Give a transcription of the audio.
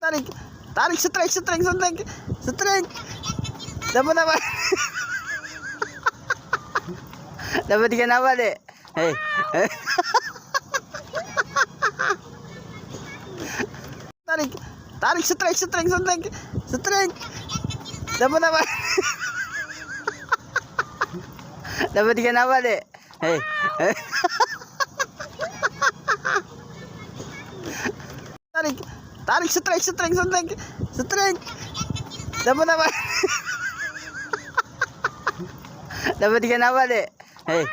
Tarik, tarik, strike, strike, strike, strike. Dapat apa? Dapat ikan apa, Dek? Hei. Tarik, tarik, strike, strike, strike, strike. Dapat apa? Dapat ikan apa, Dek? Hei. Tarik, tarik, strike, strike, strike, strike. Dapat apa? Dapat ikan apa, Dek? Hei.